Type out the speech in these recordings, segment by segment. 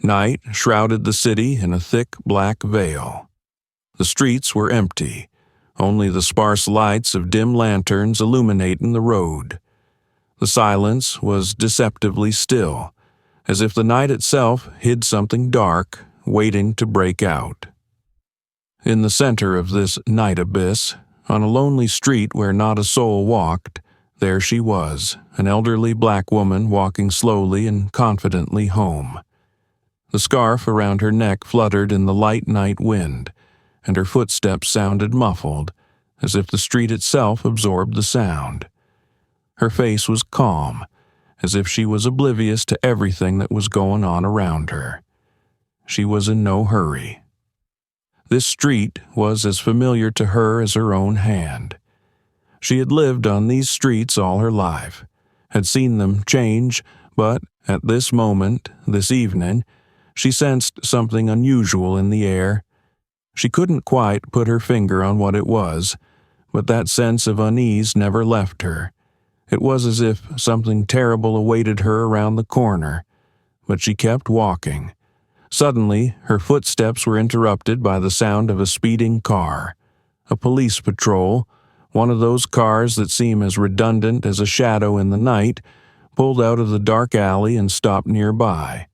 Night shrouded the city in a thick black veil. The streets were empty, only the sparse lights of dim lanterns illuminating the road. The silence was deceptively still, as if the night itself hid something dark, waiting to break out. In the center of this night abyss, on a lonely street where not a soul walked, there she was, an elderly black woman walking slowly and confidently home. The scarf around her neck fluttered in the light night wind, and her footsteps sounded muffled, as if the street itself absorbed the sound. Her face was calm, as if she was oblivious to everything that was going on around her. She was in no hurry. This street was as familiar to her as her own hand. She had lived on these streets all her life, had seen them change, but at this moment, this evening, she sensed something unusual in the air. She couldn't quite put her finger on what it was, but that sense of unease never left her. It was as if something terrible awaited her around the corner, but she kept walking. Suddenly, her footsteps were interrupted by the sound of a speeding car. A police patrol, one of those cars that seem as redundant as a shadow in the night, pulled out of the dark alley and stopped nearby.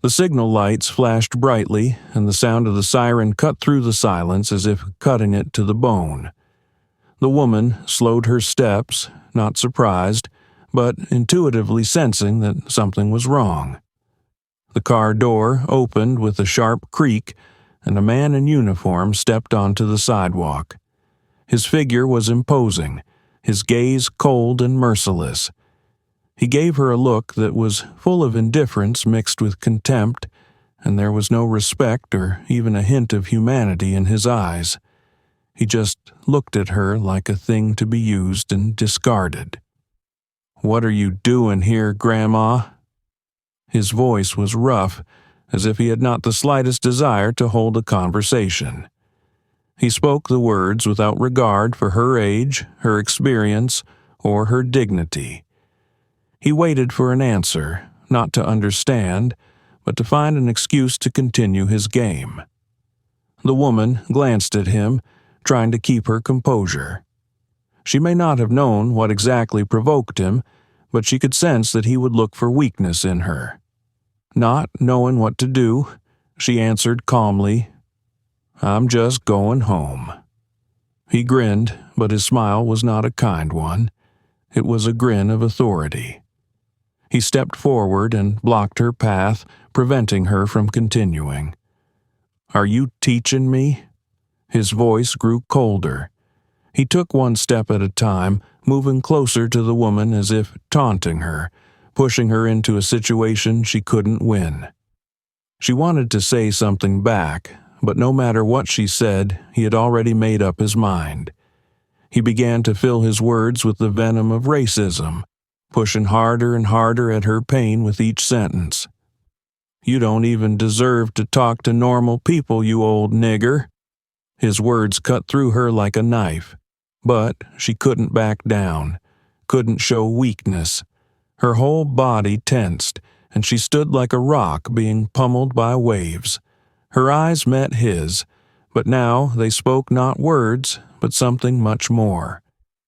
The signal lights flashed brightly, and the sound of the siren cut through the silence as if cutting it to the bone. The woman slowed her steps, not surprised, but intuitively sensing that something was wrong. The car door opened with a sharp creak, and a man in uniform stepped onto the sidewalk. His figure was imposing, his gaze cold and merciless. He gave her a look that was full of indifference mixed with contempt, and there was no respect or even a hint of humanity in his eyes. He just looked at her like a thing to be used and discarded. "What are you doing here, Grandma?" His voice was rough, as if he had not the slightest desire to hold a conversation. He spoke the words without regard for her age, her experience, or her dignity. He waited for an answer, not to understand, but to find an excuse to continue his game. The woman glanced at him, trying to keep her composure. She may not have known what exactly provoked him, but she could sense that he would look for weakness in her. Not knowing what to do, she answered calmly, "I'm just going home." He grinned, but his smile was not a kind one. It was a grin of authority. He stepped forward and blocked her path, preventing her from continuing. "Are you teaching me?" His voice grew colder. He took one step at a time, moving closer to the woman as if taunting her, pushing her into a situation she couldn't win. She wanted to say something back, but no matter what she said, he had already made up his mind. He began to fill his words with the venom of racism, pushing harder and harder at her pain with each sentence. "You don't even deserve to talk to normal people, you old nigger." His words cut through her like a knife, but she couldn't back down, couldn't show weakness. Her whole body tensed, and she stood like a rock being pummeled by waves. Her eyes met his, but now they spoke not words, but something much more.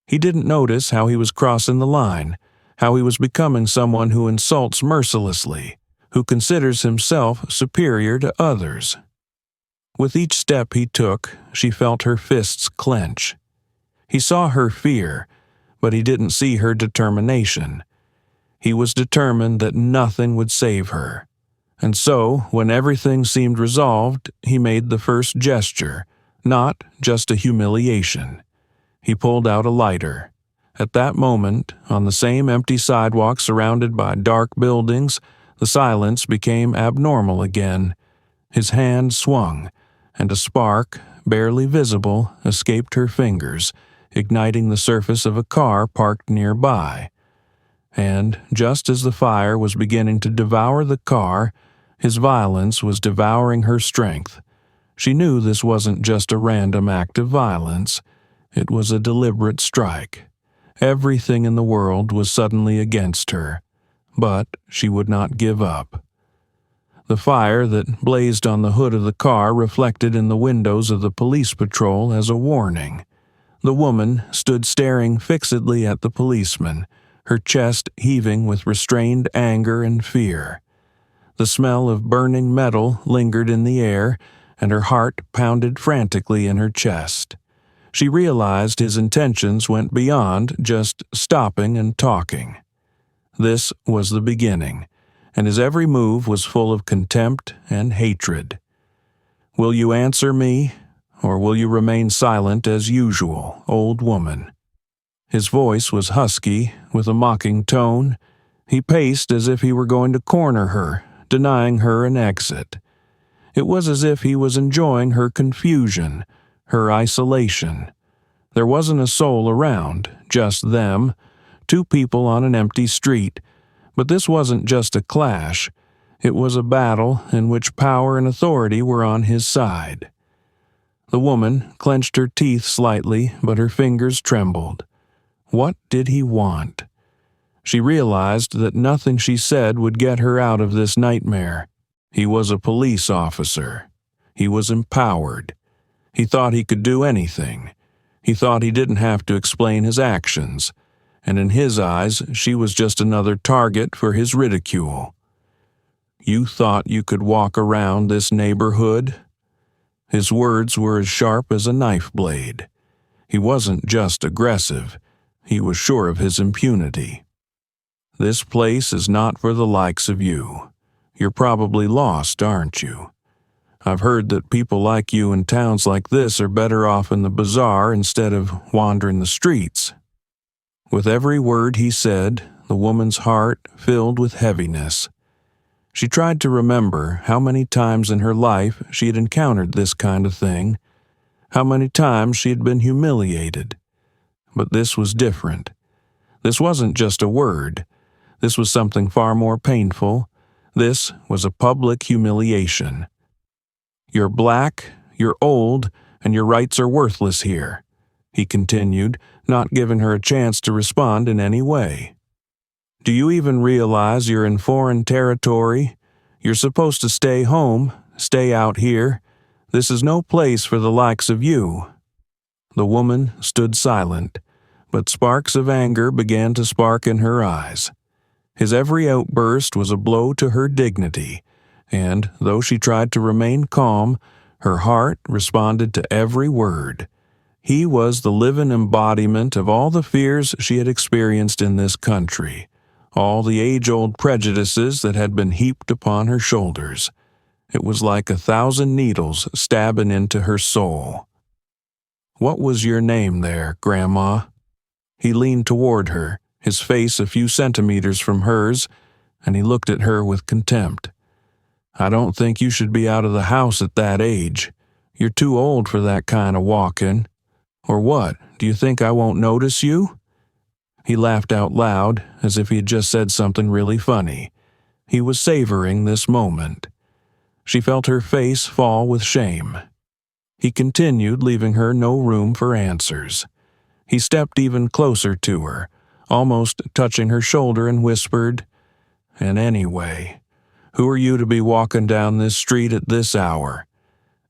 He didn't notice how he was crossing the line, how he was becoming someone who insults mercilessly, who considers himself superior to others. With each step he took, she felt her fists clench. He saw her fear, but he didn't see her determination. He was determined that nothing would save her. And so, when everything seemed resolved, he made the first gesture, not just a humiliation. He pulled out a lighter. At that moment, on the same empty sidewalk surrounded by dark buildings, the silence became abnormal again. His hand swung, and a spark, barely visible, escaped her fingers, igniting the surface of a car parked nearby. And just as the fire was beginning to devour the car, his violence was devouring her strength. She knew this wasn't just a random act of violence. It was a deliberate strike. Everything in the world was suddenly against her, but she would not give up. The fire that blazed on the hood of the car reflected in the windows of the police patrol as a warning. The woman stood staring fixedly at the policeman, her chest heaving with restrained anger and fear. The smell of burning metal lingered in the air, and her heart pounded frantically in her chest. She realized his intentions went beyond just stopping and talking. This was the beginning, and his every move was full of contempt and hatred. "Will you answer me, or will you remain silent as usual, old woman?" His voice was husky, with a mocking tone. He paced as if he were going to corner her, denying her an exit. It was as if he was enjoying her confusion, her isolation. There wasn't a soul around, just them, two people on an empty street. But this wasn't just a clash. It was a battle in which power and authority were on his side. The woman clenched her teeth slightly, but her fingers trembled. What did he want? She realized that nothing she said would get her out of this nightmare. He was a police officer. He was empowered. He thought he could do anything. He thought he didn't have to explain his actions, and in his eyes she was just another target for his ridicule. "You thought you could walk around this neighborhood?" His words were as sharp as a knife blade. He wasn't just aggressive. He was sure of his impunity. "This place is not for the likes of you. You're probably lost, aren't you? I've heard that people like you in towns like this are better off in the bazaar instead of wandering the streets." With every word he said, the woman's heart filled with heaviness. She tried to remember how many times in her life she had encountered this kind of thing, how many times she had been humiliated. But this was different. This wasn't just a word. This was something far more painful. This was a public humiliation. "You're black, you're old, and your rights are worthless here," he continued, not giving her a chance to respond in any way. "Do you even realize you're in foreign territory? You're supposed to stay home, stay out here. This is no place for the likes of you." The woman stood silent, but sparks of anger began to spark in her eyes. His every outburst was a blow to her dignity, and, though she tried to remain calm, her heart responded to every word. He was the living embodiment of all the fears she had experienced in this country, all the age-old prejudices that had been heaped upon her shoulders. It was like 1,000 needles stabbing into her soul. "What was your name there, Grandma?" He leaned toward her, his face a few centimeters from hers, and he looked at her with contempt. "I don't think you should be out of the house at that age. You're too old for that kind of walking. Or what, do you think I won't notice you?" He laughed out loud, as if he had just said something really funny. He was savoring this moment. She felt her face fall with shame. He continued, leaving her no room for answers. He stepped even closer to her, almost touching her shoulder, and whispered, "And anyway, who are you to be walking down this street at this hour?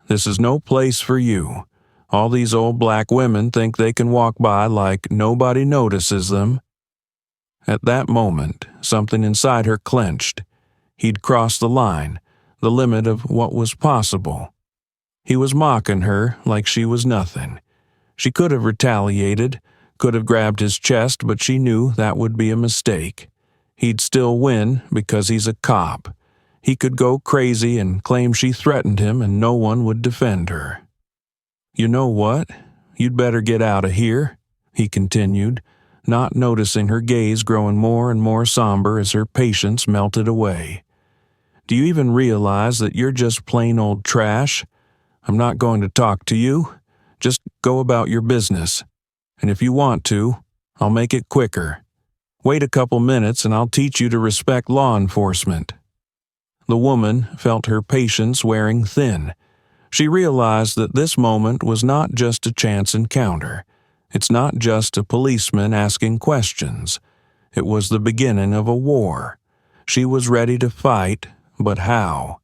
This is no place for you. All these old black women think they can walk by like nobody notices them." At that moment, something inside her clenched. He'd crossed the line, the limit of what was possible. He was mocking her like she was nothing. She could have retaliated, could have grabbed his chest, but she knew that would be a mistake. He'd still win because he's a cop. He could go crazy and claim she threatened him, and no one would defend her. "You know what? You'd better get out of here," he continued, not noticing her gaze growing more and more somber as her patience melted away. "Do you even realize that you're just plain old trash? I'm not going to talk to you. Just go about your business. And if you want to, I'll make it quicker. Wait a couple minutes and I'll teach you to respect law enforcement." The woman felt her patience wearing thin. She realized that this moment was not just a chance encounter. It's not just a policeman asking questions. It was the beginning of a war. She was ready to fight, but how?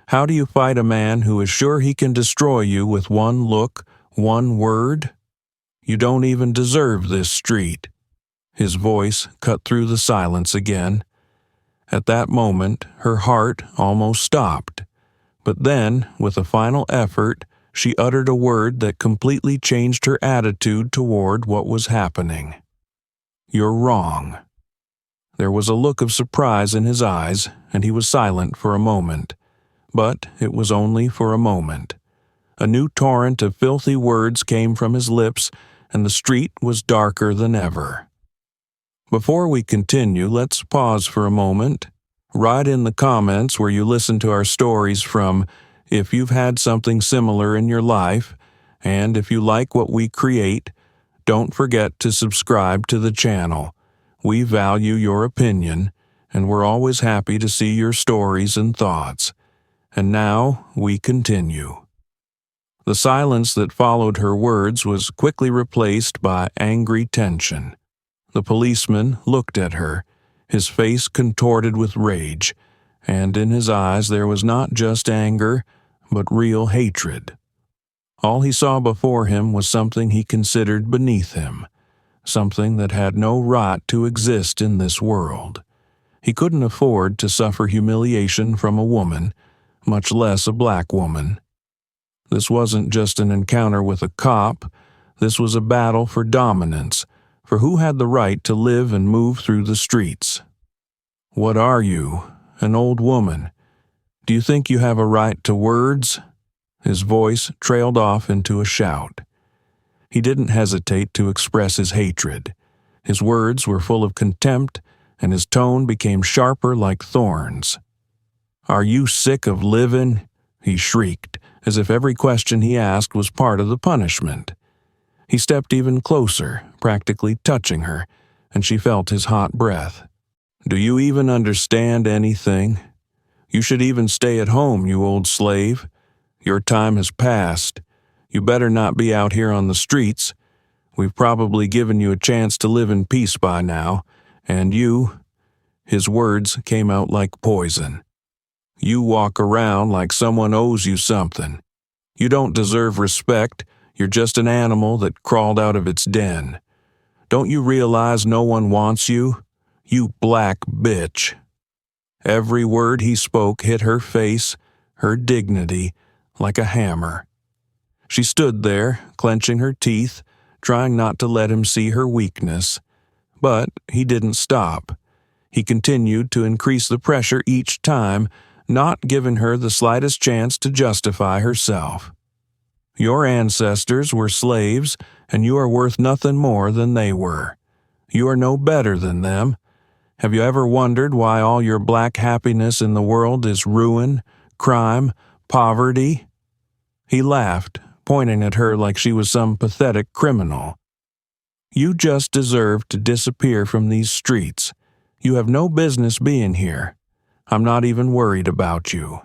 How do you fight a man who is sure he can destroy you with one look, one word? You don't even deserve this street." His voice cut through the silence again. At that moment, her heart almost stopped. But then, with a final effort, she uttered a word that completely changed her attitude toward what was happening. "You're wrong." There was a look of surprise in his eyes, and he was silent for a moment. But it was only for a moment. A new torrent of filthy words came from his lips, and the street was darker than ever. Before we continue, let's pause for a moment. Write in the comments where you listen to our stories from, if you've had something similar in your life, and if you like what we create, don't forget to subscribe to the channel. We value your opinion, and we're always happy to see your stories and thoughts. And now we continue. The silence that followed her words was quickly replaced by angry tension. The policeman looked at her, his face contorted with rage, and in his eyes there was not just anger, but real hatred. All he saw before him was something he considered beneath him, something that had no right to exist in this world. He couldn't afford to suffer humiliation from a woman, much less a black woman. This wasn't just an encounter with a cop. This was a battle for dominance, for who had the right to live and move through the streets. "What are you? An old woman? Do you think you have a right to words?" His voice trailed off into a shout. He didn't hesitate to express his hatred. His words were full of contempt, and his tone became sharper like thorns. "Are you sick of living?" he shrieked, as if every question he asked was part of the punishment. He stepped even closer, practically touching her, and she felt his hot breath. "Do you even understand anything? You should even stay at home, you old slave. Your time has passed. You better not be out here on the streets. We've probably given you a chance to live in peace by now, and you—" His words came out like poison. "You walk around like someone owes you something. You don't deserve respect. You're just an animal that crawled out of its den. Don't you realize no one wants you? You black bitch." Every word he spoke hit her face, her dignity, like a hammer. She stood there, clenching her teeth, trying not to let him see her weakness. But he didn't stop. He continued to increase the pressure each time, not giving her the slightest chance to justify herself. "Your ancestors were slaves, and you are worth nothing more than they were. You are no better than them. Have you ever wondered why all your black happiness in the world is ruin, crime, poverty?" He laughed, pointing at her like she was some pathetic criminal. "You just deserve to disappear from these streets. You have no business being here. I'm not even worried about you."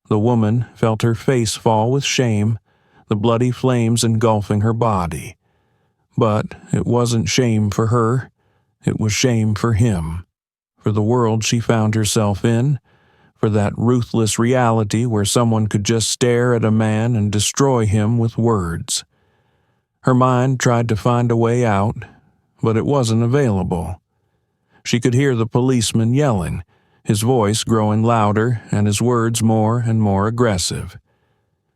The woman felt her face fall with shame, the bloody flames engulfing her body. But it wasn't shame for her, it was shame for him, for the world she found herself in, for that ruthless reality where someone could just stare at a man and destroy him with words. Her mind tried to find a way out, but it wasn't available. She could hear the policeman yelling, his voice growing louder and his words more and more aggressive.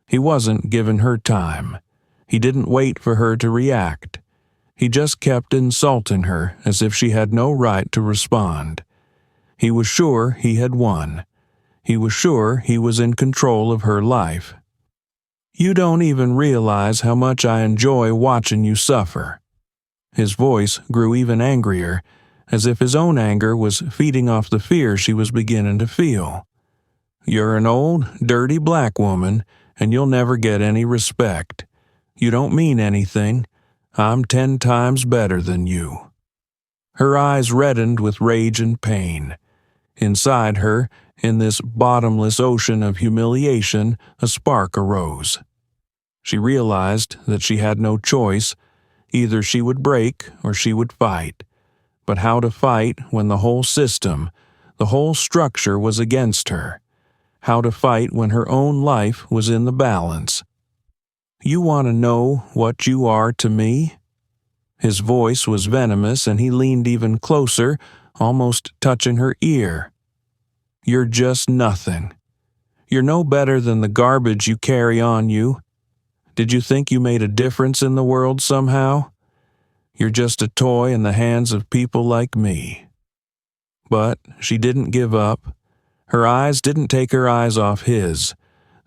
He wasn't giving her time. He didn't wait for her to react. He just kept insulting her as if she had no right to respond. He was sure he had won. He was sure he was in control of her life. "You don't even realize how much I enjoy watching you suffer." His voice grew even angrier, as if his own anger was feeding off the fear she was beginning to feel. "You're an old, dirty black woman, and you'll never get any respect. You don't mean anything. I'm 10 times better than you." Her eyes reddened with rage and pain. Inside her, in this bottomless ocean of humiliation, a spark arose. She realized that she had no choice. Either she would break or she would fight. But how to fight when the whole system, the whole structure was against her? how to fight when her own life was in the balance. "You want to know what you are to me?" His voice was venomous, and he leaned even closer, almost touching her ear. "You're just nothing. You're no better than the garbage you carry on you. Did you think you made a difference in the world somehow? You're just a toy in the hands of people like me." But she didn't give up. Her eyes didn't take her eyes off his,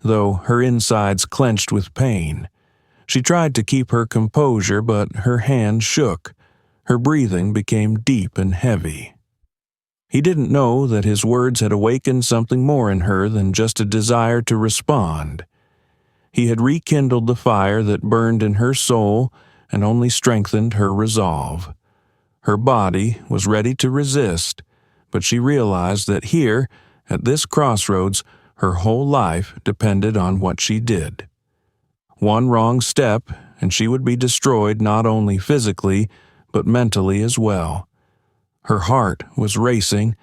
though her insides clenched with pain. She tried to keep her composure, but her hands shook. Her breathing became deep and heavy. He didn't know that his words had awakened something more in her than just a desire to respond. He had rekindled the fire that burned in her soul and only strengthened her resolve. Her body was ready to resist, but she realized that here, at this crossroads, her whole life depended on what she did. One wrong step, and she would be destroyed not only physically, but mentally as well. Her heart was racing,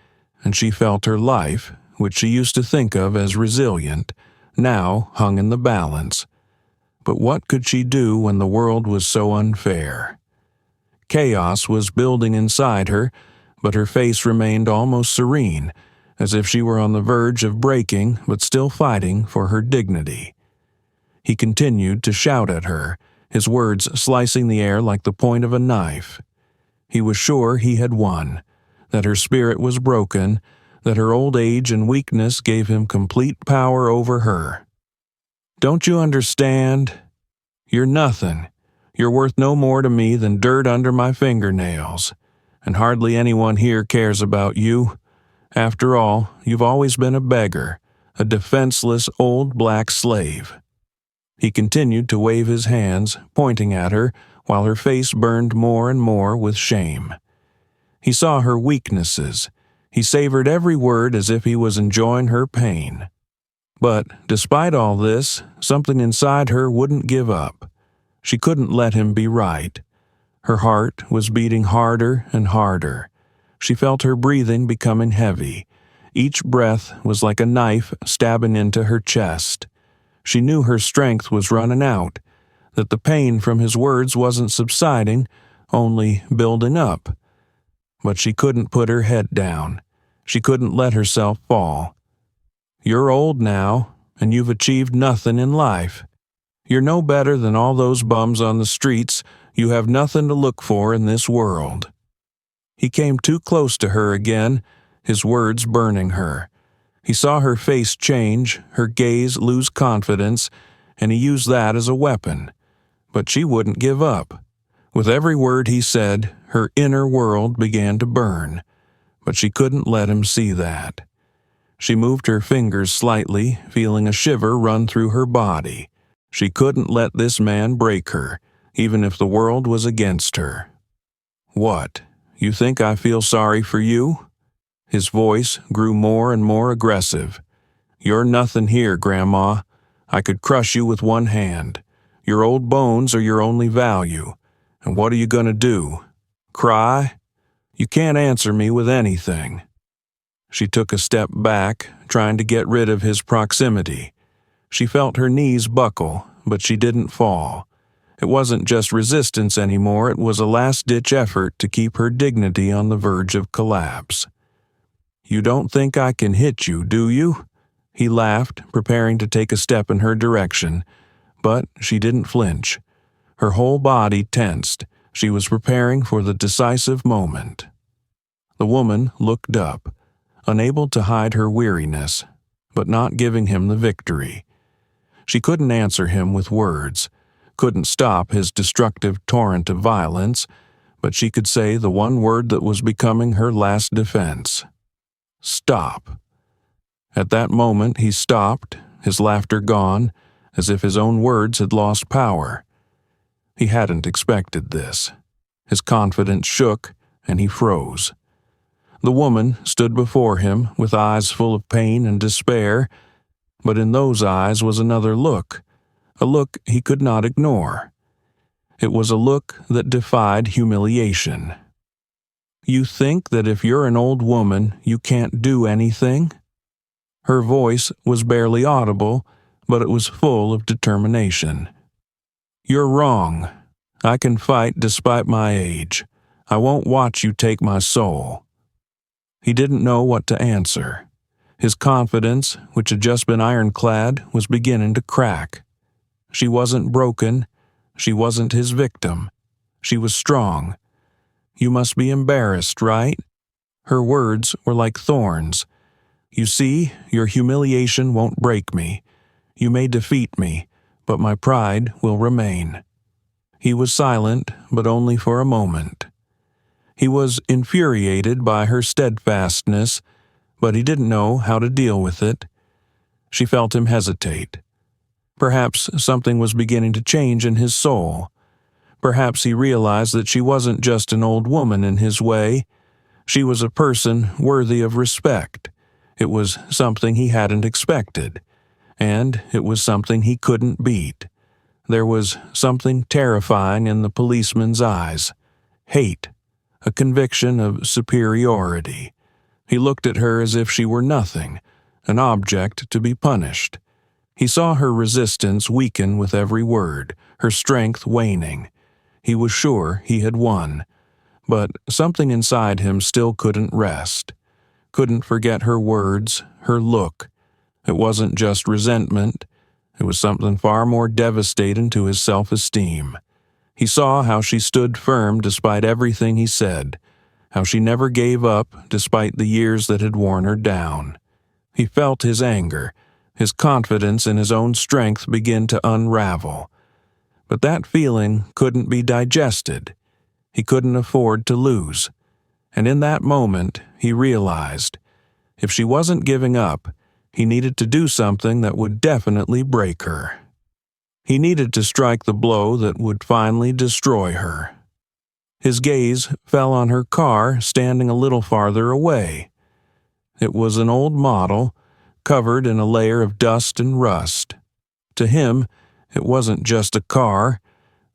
and she felt her life, which she used to think of as resilient, now hung in the balance. But what could she do when the world was so unfair? Chaos was building inside her, but her face remained almost serene, as if she were on the verge of breaking but still fighting for her dignity. He continued to shout at her, his words slicing the air like the point of a knife. He was sure he had won, that her spirit was broken, that her old age and weakness gave him complete power over her. "Don't you understand? You're nothing. You're worth no more to me than dirt under my fingernails, and hardly anyone here cares about you. After all, you've always been a beggar, a defenseless old black slave." He continued to wave his hands, pointing at her, while her face burned more and more with shame. He saw her weaknesses. He savored every word as if he was enjoying her pain. But, despite all this, something inside her wouldn't give up. She couldn't let him be right. Her heart was beating harder and harder. She felt her breathing becoming heavy. Each breath was like a knife stabbing into her chest. She knew her strength was running out, that the pain from his words wasn't subsiding, only building up. But she couldn't put her head down. She couldn't let herself fall. "You're old now, and you've achieved nothing in life. You're no better than all those bums on the streets. You have nothing to look for in this world." He came too close to her again, his words burning her. He saw her face change, her gaze lose confidence, and he used that as a weapon. But she wouldn't give up. With every word he said, her inner world began to burn. But she couldn't let him see that. She moved her fingers slightly, feeling a shiver run through her body. She couldn't let this man break her, even if the world was against her. "What, you think I feel sorry for you?" His voice grew more and more aggressive. "You're nothing here, Grandma. I could crush you with one hand. Your old bones are your only value. And what are you going to do? Cry? You can't answer me with anything." She took a step back, trying to get rid of his proximity. She felt her knees buckle, but she didn't fall. It wasn't just resistance anymore, it was a last-ditch effort to keep her dignity on the verge of collapse. "You don't think I can hit you, do you?" He laughed, preparing to take a step in her direction, but she didn't flinch. Her whole body tensed. She was preparing for the decisive moment. The woman looked up, unable to hide her weariness, but not giving him the victory. She couldn't answer him with words, couldn't stop his destructive torrent of violence, but she could say the one word that was becoming her last defense. "Stop." At that moment he stopped, his laughter gone, as if his own words had lost power. He hadn't expected this. His confidence shook, and he froze. The woman stood before him with eyes full of pain and despair, but in those eyes was another look, a look he could not ignore. It was a look that defied humiliation. "You think that if you're an old woman, you can't do anything?" Her voice was barely audible, but it was full of determination. "You're wrong. I can fight despite my age. I won't watch you take my soul." He didn't know what to answer. His confidence, which had just been ironclad, was beginning to crack. She wasn't broken. She wasn't his victim. She was strong. "You must be embarrassed, right?" Her words were like thorns. "You see, your humiliation won't break me. You may defeat me, but my pride will remain." He was silent, but only for a moment. He was infuriated by her steadfastness, but he didn't know how to deal with it. She felt him hesitate. Perhaps something was beginning to change in his soul. Perhaps he realized that she wasn't just an old woman in his way. She was a person worthy of respect. It was something he hadn't expected, and it was something he couldn't beat. There was something terrifying in the policeman's eyes. Hate, a conviction of superiority. He looked at her as if she were nothing, an object to be punished. He saw her resistance weaken with every word, her strength waning. He was sure he had won, but something inside him still couldn't rest, couldn't forget her words, her look. It wasn't just resentment. It was something far more devastating to his self-esteem. He saw how she stood firm despite everything he said, how she never gave up despite the years that had worn her down. He felt his anger, his confidence in his own strength begin to unravel. But that feeling couldn't be digested. He couldn't afford to lose. And in that moment, he realized, if she wasn't giving up, he needed to do something that would definitely break her. He needed to strike the blow that would finally destroy her. His gaze fell on her car standing a little farther away. It was an old model, covered in a layer of dust and rust. To him, it wasn't just a car.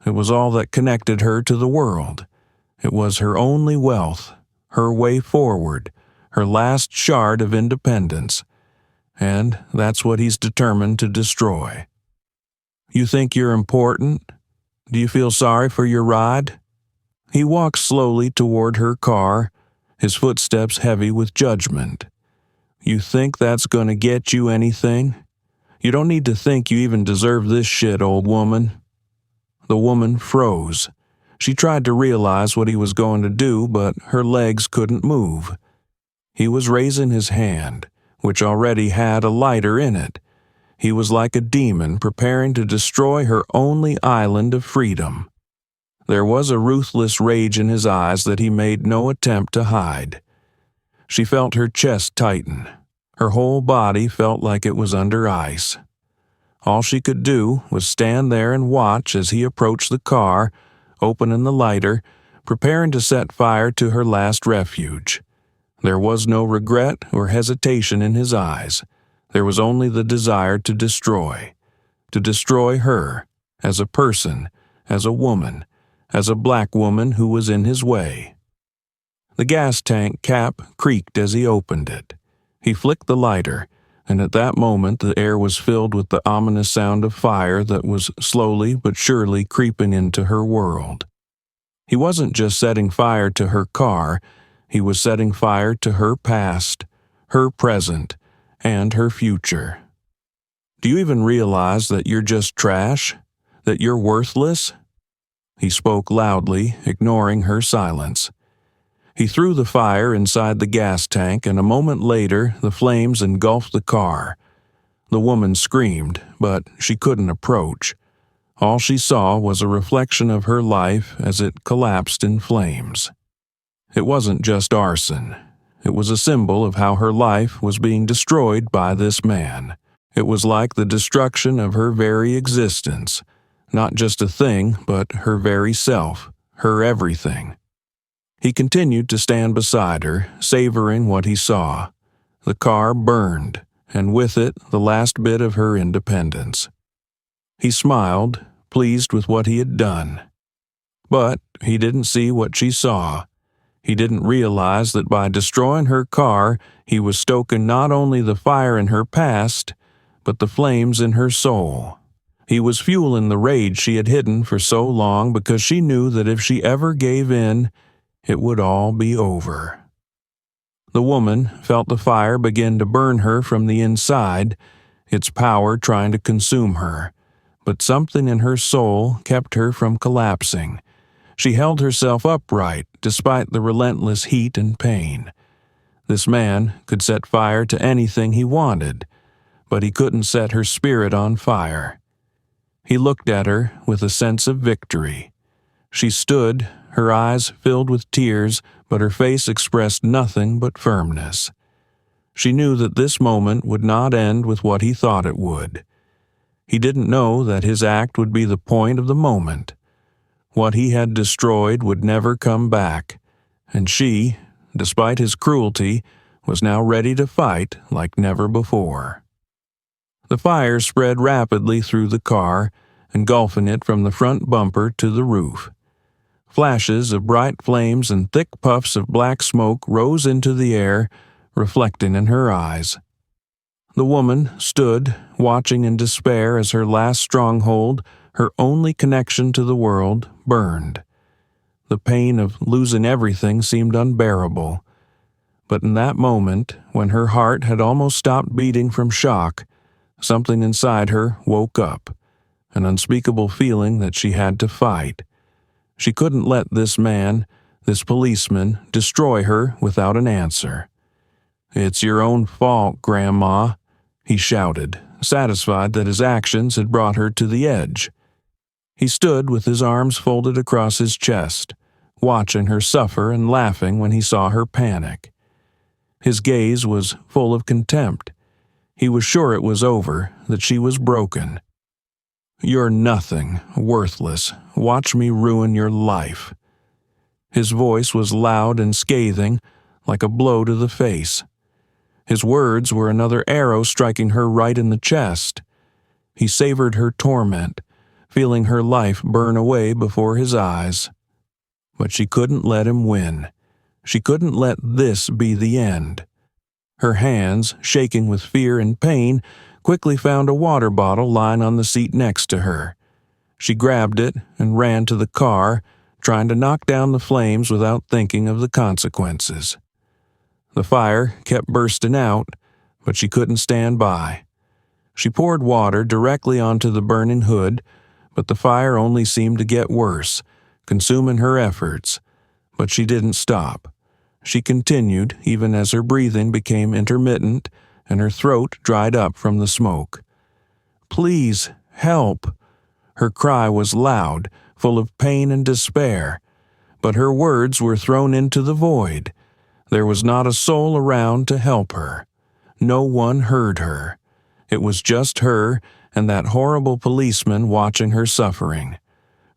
It was all that connected her to the world. It was her only wealth, her way forward, her last shard of independence. And that's what he's determined to destroy. "You think you're important? Do you feel sorry for your ride?" He walked slowly toward her car, his footsteps heavy with judgment. "You think that's going to get you anything? You don't need to think you even deserve this shit, old woman." The woman froze. She tried to realize what he was going to do, but her legs couldn't move. He was raising his hand, which already had a lighter in it. He was like a demon preparing to destroy her only island of freedom. There was a ruthless rage in his eyes that he made no attempt to hide. She felt her chest tighten. Her whole body felt like it was under ice. All she could do was stand there and watch as he approached the car, opening the lighter, preparing to set fire to her last refuge. There was no regret or hesitation in his eyes. There was only the desire to destroy her, as a person, as a woman, as a black woman who was in his way. The gas tank cap creaked as he opened it. He flicked the lighter, and at that moment the air was filled with the ominous sound of fire that was slowly but surely creeping into her world. He wasn't just setting fire to her car, he was setting fire to her past, her present, and her future. "Do you even realize that you're just trash? That you're worthless?" He spoke loudly, ignoring her silence. He threw the fire inside the gas tank, and a moment later the flames engulfed the car. The woman screamed, but she couldn't approach. All she saw was a reflection of her life as it collapsed in flames. It wasn't just arson. It was a symbol of how her life was being destroyed by this man. It was like the destruction of her very existence. Not just a thing, but her very self, her everything. He continued to stand beside her, savoring what he saw. The car burned, and with it the last bit of her independence. He smiled, pleased with what he had done. But he didn't see what she saw. He didn't realize that by destroying her car, he was stoking not only the fire in her past, but the flames in her soul. He was fueling the rage she had hidden for so long because she knew that if she ever gave in, it would all be over. The woman felt the fire begin to burn her from the inside, its power trying to consume her, but something in her soul kept her from collapsing. She held herself upright despite the relentless heat and pain. This man could set fire to anything he wanted, but he couldn't set her spirit on fire. He looked at her with a sense of victory. She stood, her eyes filled with tears, but her face expressed nothing but firmness. She knew that this moment would not end with what he thought it would. He didn't know that his act would be the point of the moment. What he had destroyed would never come back, and she, despite his cruelty, was now ready to fight like never before. The fire spread rapidly through the car, engulfing it from the front bumper to the roof. Flashes of bright flames and thick puffs of black smoke rose into the air, reflecting in her eyes. The woman stood, watching in despair as her last stronghold, her only connection to the world, burned. The pain of losing everything seemed unbearable. But in that moment, when her heart had almost stopped beating from shock, something inside her woke up, an unspeakable feeling that she had to fight. She couldn't let this man, this policeman, destroy her without an answer. "It's your own fault, Grandma," he shouted, satisfied that his actions had brought her to the edge. He stood with his arms folded across his chest, watching her suffer and laughing when he saw her panic. His gaze was full of contempt. He was sure it was over, that she was broken. "You're nothing, worthless. Watch me ruin your life." His voice was loud and scathing, like a blow to the face. His words were another arrow striking her right in the chest. He savored her torment, feeling her life burn away before his eyes. But she couldn't let him win. She couldn't let this be the end. Her hands, shaking with fear and pain, quickly found a water bottle lying on the seat next to her. She grabbed it and ran to the car, trying to knock down the flames without thinking of the consequences. The fire kept bursting out, but she couldn't stand by. She poured water directly onto the burning hood, but the fire only seemed to get worse, consuming her efforts. But she didn't stop. She continued even as her breathing became intermittent and her throat dried up from the smoke. "Please, help!" Her cry was loud, full of pain and despair, but her words were thrown into the void. There was not a soul around to help her. No one heard her. It was just her and that horrible policeman watching her suffering.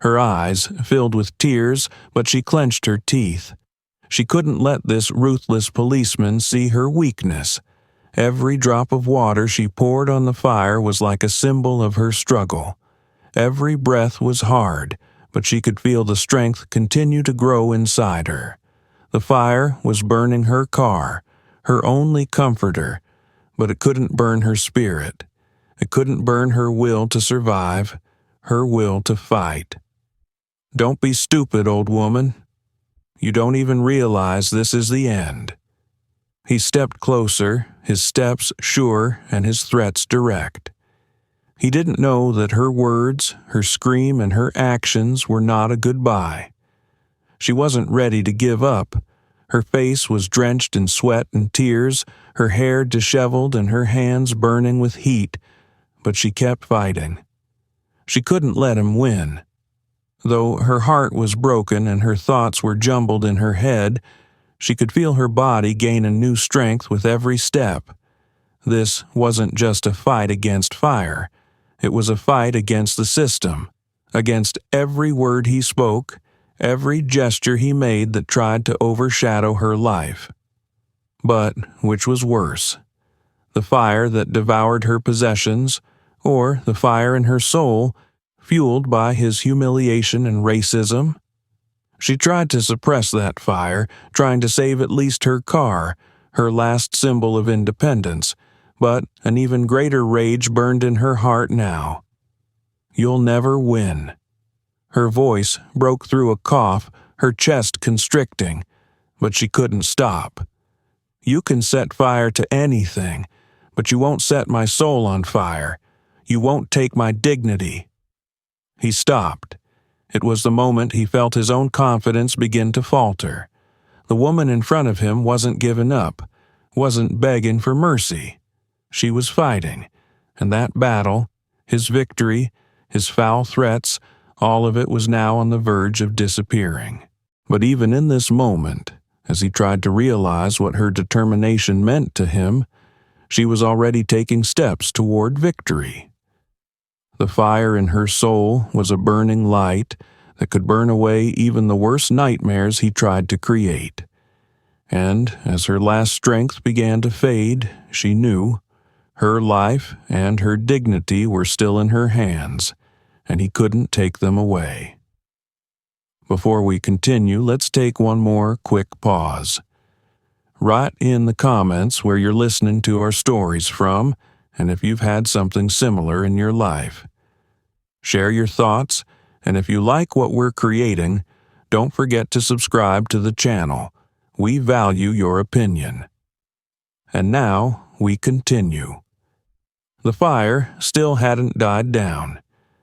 Her eyes filled with tears, but she clenched her teeth. She couldn't let this ruthless policeman see her weakness. Every drop of water she poured on the fire was like a symbol of her struggle. Every breath was hard, but she could feel the strength continue to grow inside her. The fire was burning her car, her only comforter, but it couldn't burn her spirit. It couldn't burn her will to survive, her will to fight. "Don't be stupid, old woman. You don't even realize this is the end." He stepped closer, his steps sure and his threats direct. He didn't know that her words, her scream, and her actions were not a goodbye. She wasn't ready to give up. Her face was drenched in sweat and tears, her hair disheveled and her hands burning with heat, but she kept fighting. She couldn't let him win. Though her heart was broken and her thoughts were jumbled in her head, she could feel her body gain a new strength with every step. This wasn't just a fight against fire. It was a fight against the system, against every word he spoke, every gesture he made that tried to overshadow her life. But which was worse? The fire that devoured her possessions, or the fire in her soul, fueled by his humiliation and racism? She tried to suppress that fire, trying to save at least her car, her last symbol of independence, but an even greater rage burned in her heart now. "You'll never win." Her voice broke through a cough, her chest constricting, but she couldn't stop. "You can set fire to anything, but you won't set my soul on fire. You won't take my dignity." He stopped. It was the moment he felt his own confidence begin to falter. The woman in front of him wasn't giving up, wasn't begging for mercy. She was fighting, and that battle, his victory, his foul threats, all of it was now on the verge of disappearing. But even in this moment, as he tried to realize what her determination meant to him, she was already taking steps toward victory. The fire in her soul was a burning light that could burn away even the worst nightmares he tried to create. And as her last strength began to fade, she knew her life and her dignity were still in her hands, and he couldn't take them away. Before we continue, let's take one more quick pause. Write in the comments where you're listening to our stories from, and if you've had something similar in your life. Share your thoughts, and if you like what we're creating, don't forget to subscribe to the channel. We value your opinion. And now we continue. The fire still hadn't died down.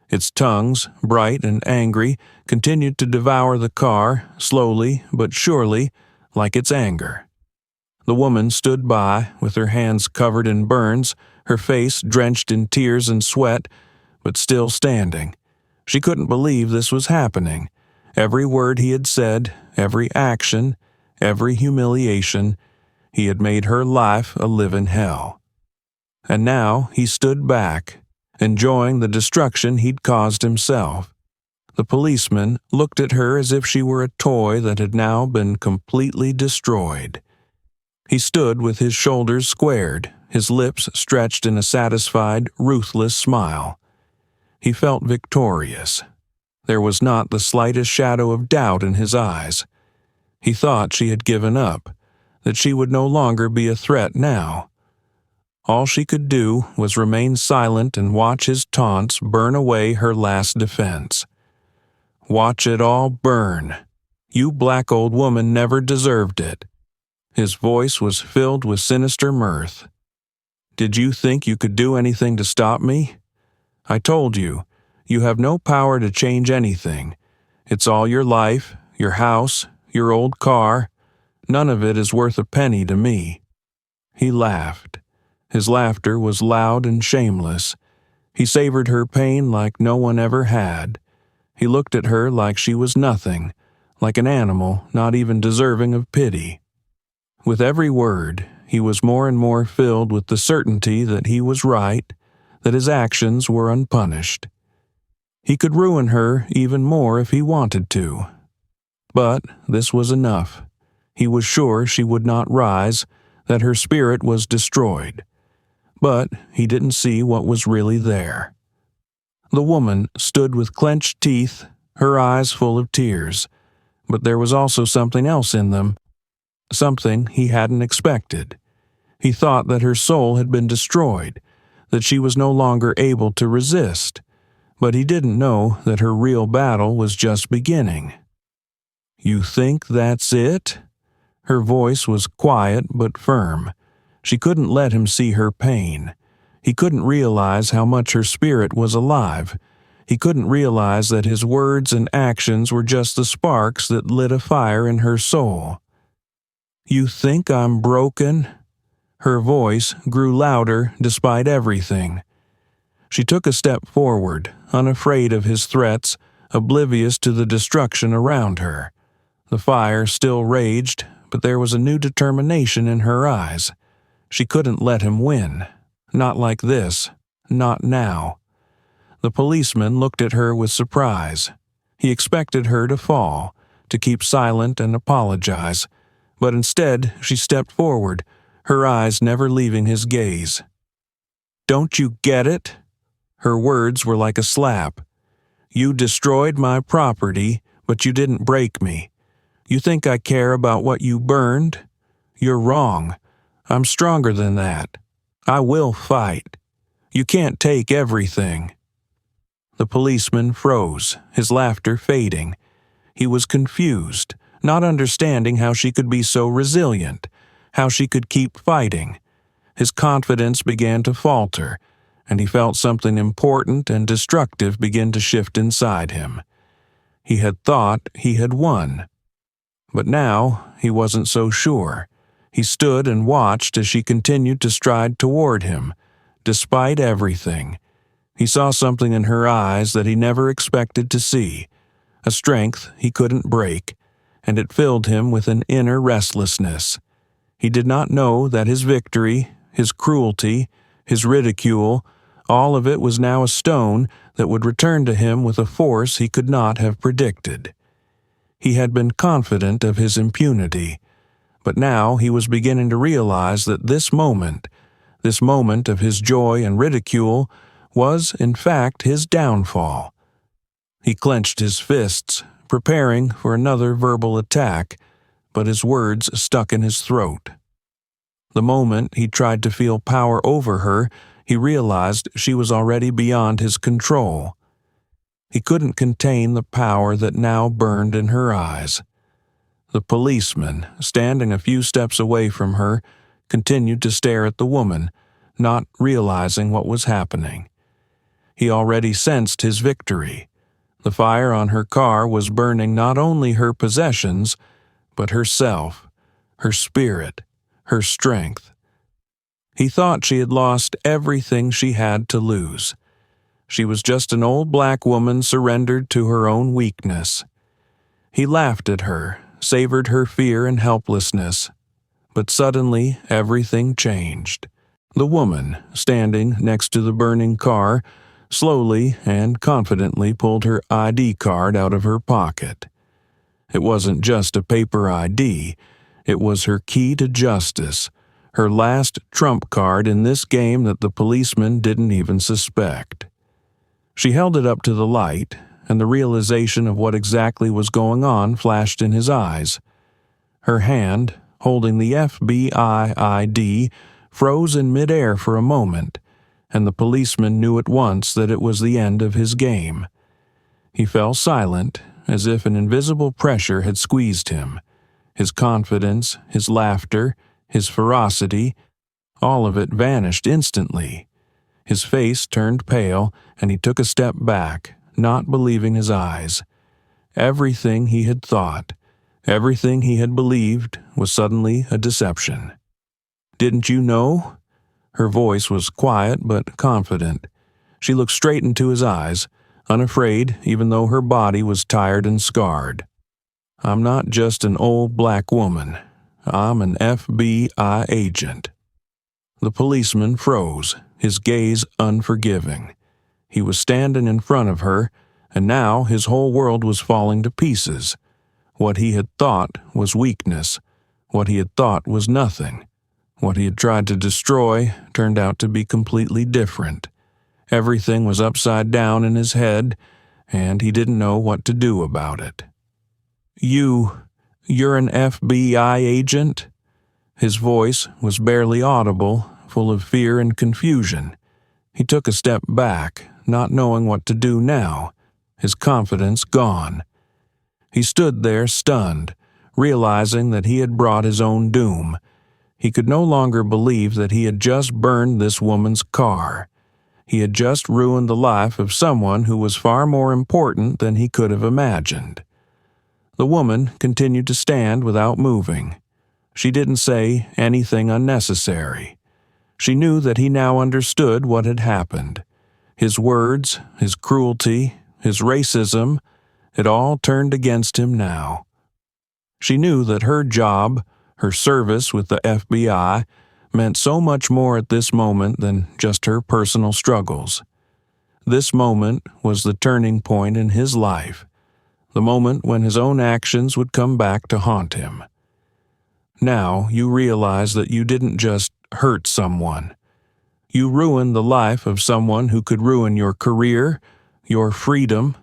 Its tongues, bright and angry, continued to devour the car, slowly but surely, like its anger. The woman stood by, with her hands covered in burns, her face drenched in tears and sweat, but still standing. She couldn't believe this was happening. Every word he had said, every action, every humiliation, he had made her life a living hell. And now he stood back, enjoying the destruction he'd caused himself. The policeman looked at her as if she were a toy that had now been completely destroyed. He stood with his shoulders squared, his lips stretched in a satisfied, ruthless smile. He felt victorious. There was not the slightest shadow of doubt in his eyes. He thought she had given up, that she would no longer be a threat now. All she could do was remain silent and watch his taunts burn away her last defense. "Watch it all burn. You black old woman never deserved it." His voice was filled with sinister mirth. "Did you think you could do anything to stop me? I told you, you have no power to change anything. It's all your life, your house, your old car. None of it is worth a penny to me." He laughed. His laughter was loud and shameless. He savored her pain like no one ever had. He looked at her like she was nothing, like an animal not even deserving of pity. With every word, he was more and more filled with the certainty that he was right, that his actions were unpunished. He could ruin her even more if he wanted to. But this was enough. He was sure she would not rise, that her spirit was destroyed. But he didn't see what was really there. The woman stood with clenched teeth, her eyes full of tears, but there was also something else in them, something he hadn't expected. He thought that her soul had been destroyed, that she was no longer able to resist, but he didn't know that her real battle was just beginning. "You think that's it?" Her voice was quiet but firm. She couldn't let him see her pain. He couldn't realize how much her spirit was alive. He couldn't realize that his words and actions were just the sparks that lit a fire in her soul. "You think I'm broken?" Her voice grew louder despite everything. She took a step forward, unafraid of his threats, oblivious to the destruction around her. The fire still raged, but there was a new determination in her eyes. She couldn't let him win. Not like this. Not now. The policeman looked at her with surprise. He expected her to fall, to keep silent and apologize, but instead she stepped forward, her eyes never leaving his gaze. "Don't you get it?" Her words were like a slap. "You destroyed my property, But you didn't break me. You think I care about what you burned? You're wrong. I'm stronger than that. I will fight. You can't take everything." The policeman froze, his laughter fading. He was confused, not understanding how she could be so resilient, how she could keep fighting. His confidence began to falter, and he felt something important and destructive begin to shift inside him. He had thought he had won. But now he wasn't so sure. He stood and watched as she continued to stride toward him, despite everything. He saw something in her eyes that he never expected to see, a strength he couldn't break, and it filled him with an inner restlessness. He did not know that his victory, his cruelty, his ridicule, all of it was now a stone that would return to him with a force he could not have predicted. He had been confident of his impunity, but now he was beginning to realize that this moment of his joy and ridicule, was, in fact, his downfall. He clenched his fists, preparing for another verbal attack, but his words stuck in his throat. The moment he tried to feel power over her, he realized she was already beyond his control. He couldn't contain the power that now burned in her eyes. The policeman, standing a few steps away from her, continued to stare at the woman, not realizing what was happening. He already sensed his victory. The fire on her car was burning not only her possessions, but herself, her spirit, her strength. He thought she had lost everything she had to lose. She was just an old black woman surrendered to her own weakness. He laughed at her, savored her fear and helplessness. But suddenly everything changed. The woman, standing next to the burning car, slowly and confidently pulled her ID card out of her pocket. It wasn't just a paper ID, it was her key to justice, her last trump card in this game that the policeman didn't even suspect. She held it up to the light, and the realization of what exactly was going on flashed in his eyes. Her hand, holding the FBI ID, froze in midair for a moment, and the policeman knew at once that it was the end of his game. He fell silent, as if an invisible pressure had squeezed him. His confidence, his laughter, his ferocity, all of it vanished instantly. His face turned pale, and he took a step back, not believing his eyes. Everything he had thought, everything he had believed, was suddenly a deception. "Didn't you know?" Her voice was quiet but confident. She looked straight into his eyes, unafraid even though her body was tired and scarred. "I'm not just an old black woman. I'm an FBI agent." The policeman froze, his gaze unforgiving. He was standing in front of her, and now his whole world was falling to pieces. What he had thought was weakness. What he had thought was nothing. What he had tried to destroy turned out to be completely different. Everything was upside down in his head, and he didn't know what to do about it. You're an FBI agent?" His voice was barely audible, full of fear and confusion. He took a step back, not knowing what to do now, his confidence gone. He stood there stunned, realizing that he had brought his own doom. He could no longer believe that he had just burned this woman's car. He had just ruined the life of someone who was far more important than he could have imagined. The woman continued to stand without moving. She didn't say anything unnecessary. She knew that he now understood what had happened. His words, his cruelty, his racism, it all turned against him now. She knew that her job, her service with the FBI, meant so much more at this moment than just her personal struggles. This moment was the turning point in his life, the moment when his own actions would come back to haunt him. Now you realize that you didn't just hurt someone. You ruined the life of someone who could ruin your career, your freedom.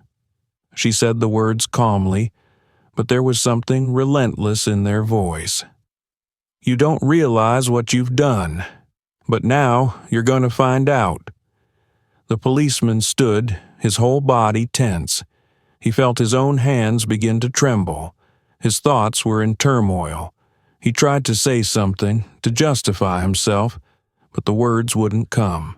She said the words calmly, but there was something relentless in their voice. "You don't realize what you've done, but now you're going to find out." The policeman stood, his whole body tense. He felt his own hands begin to tremble. His thoughts were in turmoil. He tried to say something, to justify himself, but the words wouldn't come.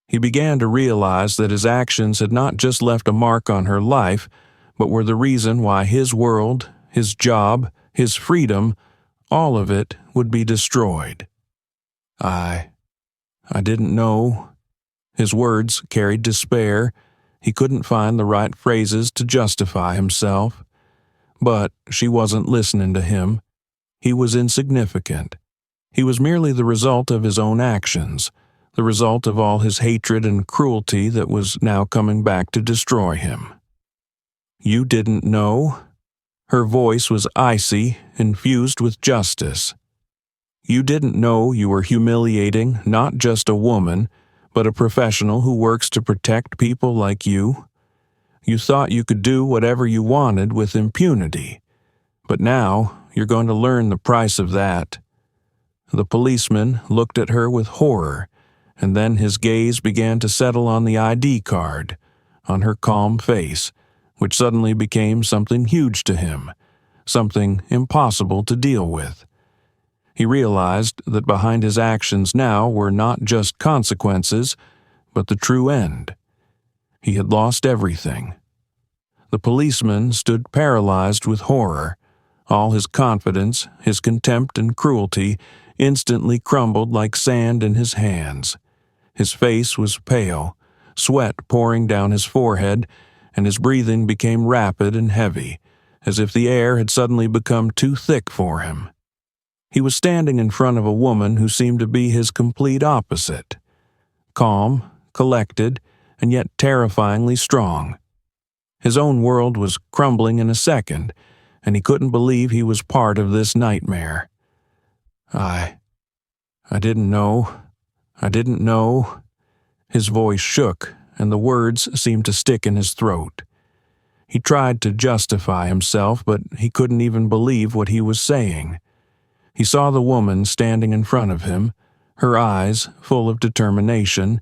He began to realize that his actions had not just left a mark on her life, but were the reason why his world, his job, his freedom, all of it would be destroyed. I didn't know." His words carried despair. He couldn't find the right phrases to justify himself. But she wasn't listening to him. He was insignificant. He was merely the result of his own actions, the result of all his hatred and cruelty that was now coming back to destroy him. "You didn't know?" Her voice was icy, infused with justice. "You didn't know you were humiliating not just a woman, but a professional who works to protect people like you? You thought you could do whatever you wanted with impunity, but now you're going to learn the price of that." The policeman looked at her with horror, and then his gaze began to settle on the ID card, on her calm face, which suddenly became something huge to him, something impossible to deal with. He realized that behind his actions now were not just consequences, but the true end. He had lost everything. The policeman stood paralyzed with horror. All his confidence, his contempt and cruelty instantly crumbled like sand in his hands. His face was pale, sweat pouring down his forehead, and his breathing became rapid and heavy, as if the air had suddenly become too thick for him. He was standing in front of a woman who seemed to be his complete opposite. Calm, collected, and yet terrifyingly strong. His own world was crumbling in a second, and he couldn't believe he was part of this nightmare. I didn't know. I didn't know." His voice shook, and the words seemed to stick in his throat. He tried to justify himself, but he couldn't even believe what he was saying. He saw the woman standing in front of him, her eyes full of determination,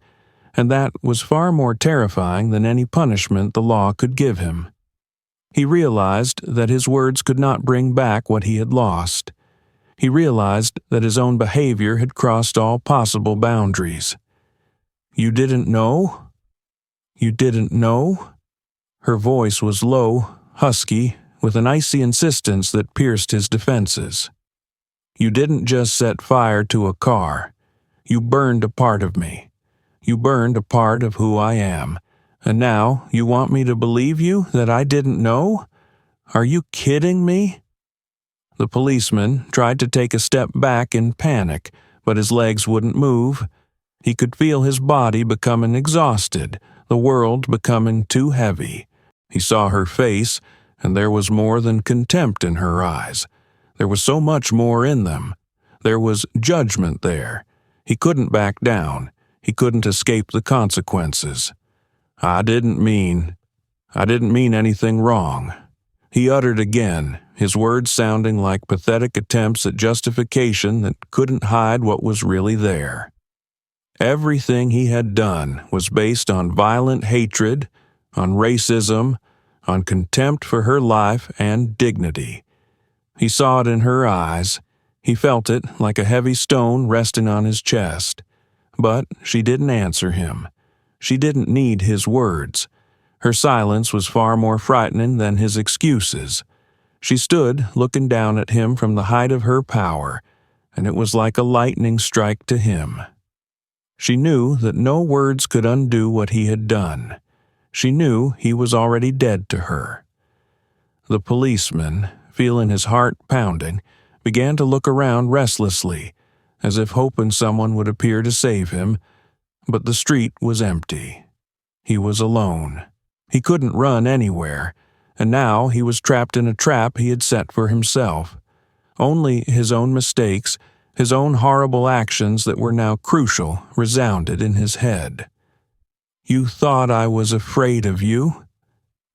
and that was far more terrifying than any punishment the law could give him. He realized that his words could not bring back what he had lost. He realized that his own behavior had crossed all possible boundaries. "You didn't know? You didn't know?" Her voice was low, husky, with an icy insistence that pierced his defenses. "You didn't just set fire to a car. You burned a part of me. You burned a part of who I am. And now you want me to believe you that I didn't know? Are you kidding me?" The policeman tried to take a step back in panic, but his legs wouldn't move. He could feel his body becoming exhausted, the world becoming too heavy. He saw her face, and there was more than contempt in her eyes. There was so much more in them. There was judgment there. He couldn't back down. He couldn't escape the consequences. I didn't mean anything wrong," he uttered again, his words sounding like pathetic attempts at justification that couldn't hide what was really there. Everything he had done was based on violent hatred, on racism, on contempt for her life and dignity. He saw it in her eyes. He felt it like a heavy stone resting on his chest. But she didn't answer him. She didn't need his words. Her silence was far more frightening than his excuses. She stood looking down at him from the height of her power, and it was like a lightning strike to him. She knew that no words could undo what he had done. She knew he was already dead to her. The policeman, feeling his heart pounding, began to look around restlessly, as if hoping someone would appear to save him, but the street was empty. He was alone. He couldn't run anywhere, and now he was trapped in a trap he had set for himself. Only his own mistakes, his own horrible actions that were now crucial, resounded in his head. "You thought I was afraid of you?"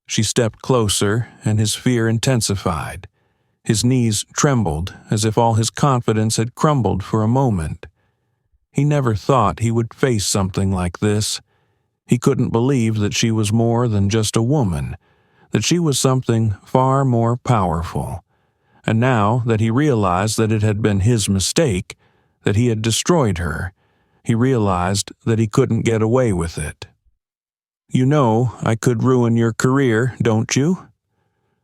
She stepped closer, and his fear intensified. His knees trembled as if all his confidence had crumbled for a moment. He never thought he would face something like this. He couldn't believe that she was more than just a woman, that she was something far more powerful. And now that he realized that it had been his mistake, that he had destroyed her, he realized that he couldn't get away with it. "You know I could ruin your career, don't you?"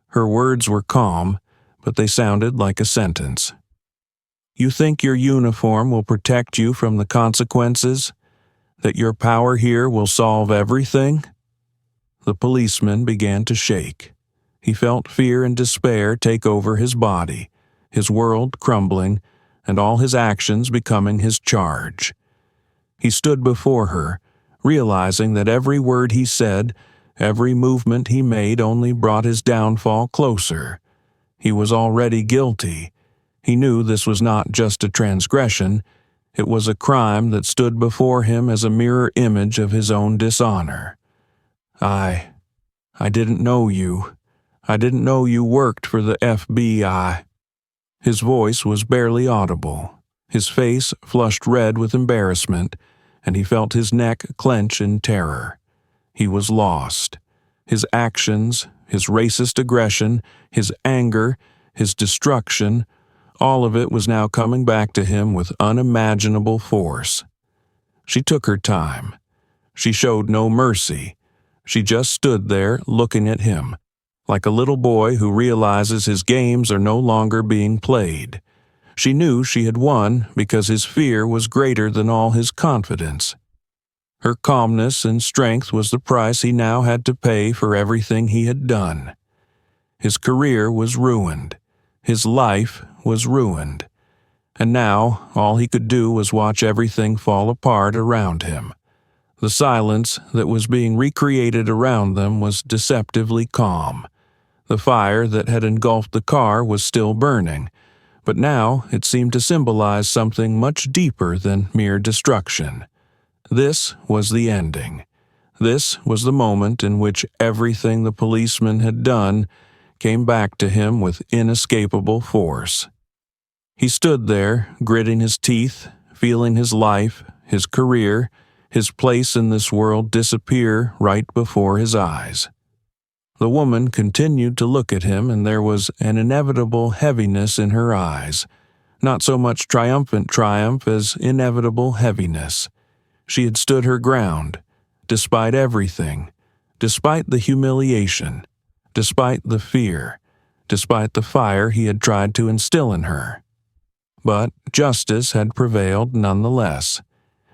Her words were calm, but they sounded like a sentence. "You think your uniform will protect you from the consequences? That your power here will solve everything?" The policeman began to shake. He felt fear and despair take over his body, his world crumbling, and all his actions becoming his charge. He stood before her, realizing that every word he said, every movement he made only brought his downfall closer. He was already guilty. He knew this was not just a transgression, it was a crime that stood before him as a mirror image of his own dishonor. I didn't know you. I didn't know you worked for the FBI." His voice was barely audible. His face flushed red with embarrassment, and he felt his neck clench in terror. He was lost. His actions, his racist aggression, his anger, his destruction, all of it was now coming back to him with unimaginable force. She took her time. She showed no mercy. She just stood there looking at him, like a little boy who realizes his games are no longer being played. She knew she had won because his fear was greater than all his confidence. Her calmness and strength was the price he now had to pay for everything he had done. His career was ruined. His life was ruined. And now all he could do was watch everything fall apart around him. The silence that was being recreated around them was deceptively calm. The fire that had engulfed the car was still burning, but now it seemed to symbolize something much deeper than mere destruction. This was the ending. This was the moment in which everything the policeman had done came back to him with inescapable force. He stood there, gritting his teeth, feeling his life, his career, his place in this world disappear right before his eyes. The woman continued to look at him, and there was an inevitable heaviness in her eyes, not so much triumphant triumph as inevitable heaviness. She had stood her ground, despite everything, despite the humiliation, despite the fear, despite the fire he had tried to instill in her. But justice had prevailed nonetheless.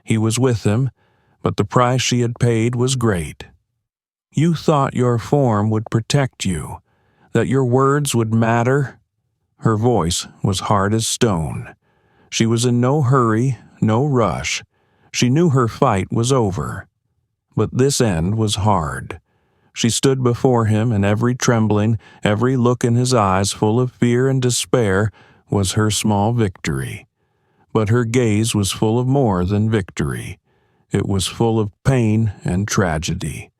He was with him, but the price she had paid was great. "You thought your form would protect you, that your words would matter?" Her voice was hard as stone. She was in no hurry, no rush. She knew her fight was over. But this end was hard. She stood before him, and every trembling, every look in his eyes full of fear and despair was her small victory. But her gaze was full of more than victory. It was full of pain and tragedy.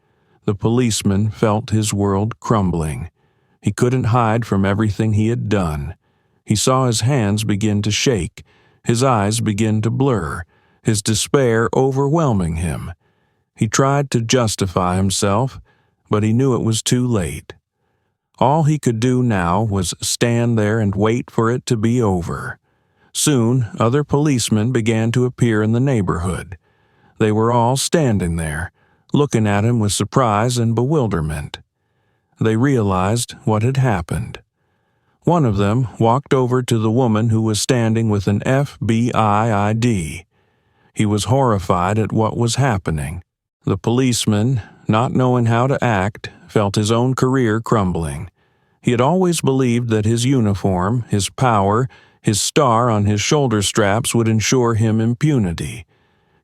The policeman felt his world crumbling. He couldn't hide from everything he had done. He saw his hands begin to shake, his eyes begin to blur, his despair overwhelming him. He tried to justify himself, but he knew it was too late. All he could do now was stand there and wait for it to be over. Soon, other policemen began to appear in the neighborhood. They were all standing there, looking at him with surprise and bewilderment. They realized what had happened. One of them walked over to the woman who was standing with an FBI ID. He was horrified at what was happening. The policeman, not knowing how to act, felt his own career crumbling. He had always believed that his uniform, his power, his star on his shoulder straps would ensure him impunity.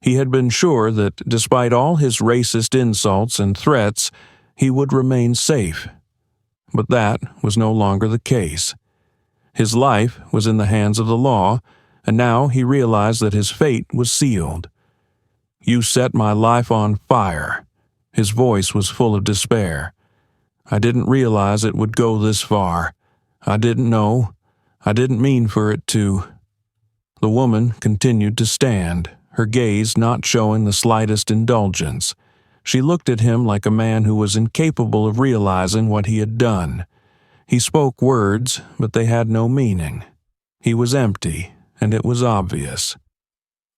He had been sure that despite all his racist insults and threats, he would remain safe. But that was no longer the case. His life was in the hands of the law, and now he realized that his fate was sealed. "You set my life on fire." His voice was full of despair. I didn't realize it would go this far. I didn't know. I didn't mean for it to." The woman continued to stand, her gaze not showing the slightest indulgence. She looked at him like a man who was incapable of realizing what he had done. He spoke words, but they had no meaning. He was empty, and it was obvious.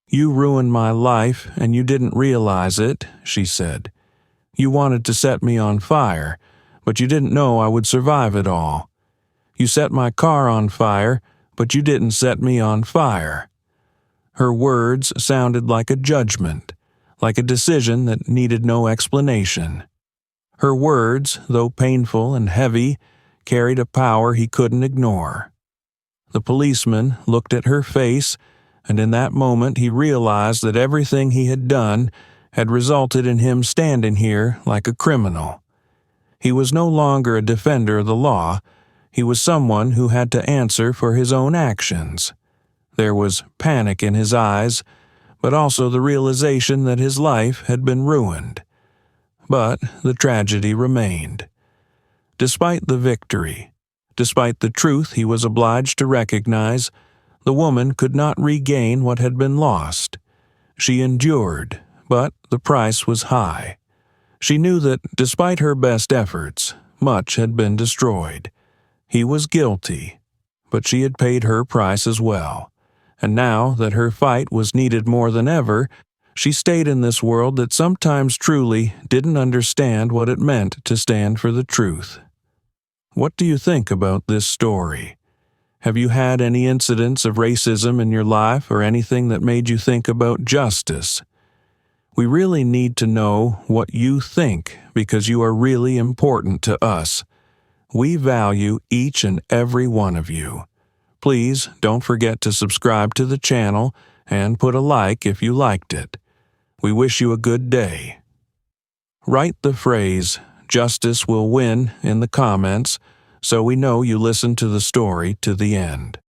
"You ruined my life, and you didn't realize it," she said. "You wanted to set me on fire, but you didn't know I would survive it all. You set my car on fire, but you didn't set me on fire." Her words sounded like a judgment, like a decision that needed no explanation. Her words, though painful and heavy, carried a power he couldn't ignore. The policeman looked at her face, and in that moment he realized that everything he had done had resulted in him standing here like a criminal. He was no longer a defender of the law. He was someone who had to answer for his own actions. There was panic in his eyes, but also the realization that his life had been ruined. But the tragedy remained. Despite the victory, despite the truth he was obliged to recognize, the woman could not regain what had been lost. She endured, but the price was high. She knew that, despite her best efforts, much had been destroyed. He was guilty, but she had paid her price as well. And now that her fight was needed more than ever, she stayed in this world that sometimes truly didn't understand what it meant to stand for the truth. What do you think about this story? Have you had any incidents of racism in your life or anything that made you think about justice? We really need to know what you think because you are really important to us. We value each and every one of you. Please don't forget to subscribe to the channel and put a like if you liked it. We wish you a good day. Write the phrase, "Justice will win," in the comments so we know you listened to the story to the end.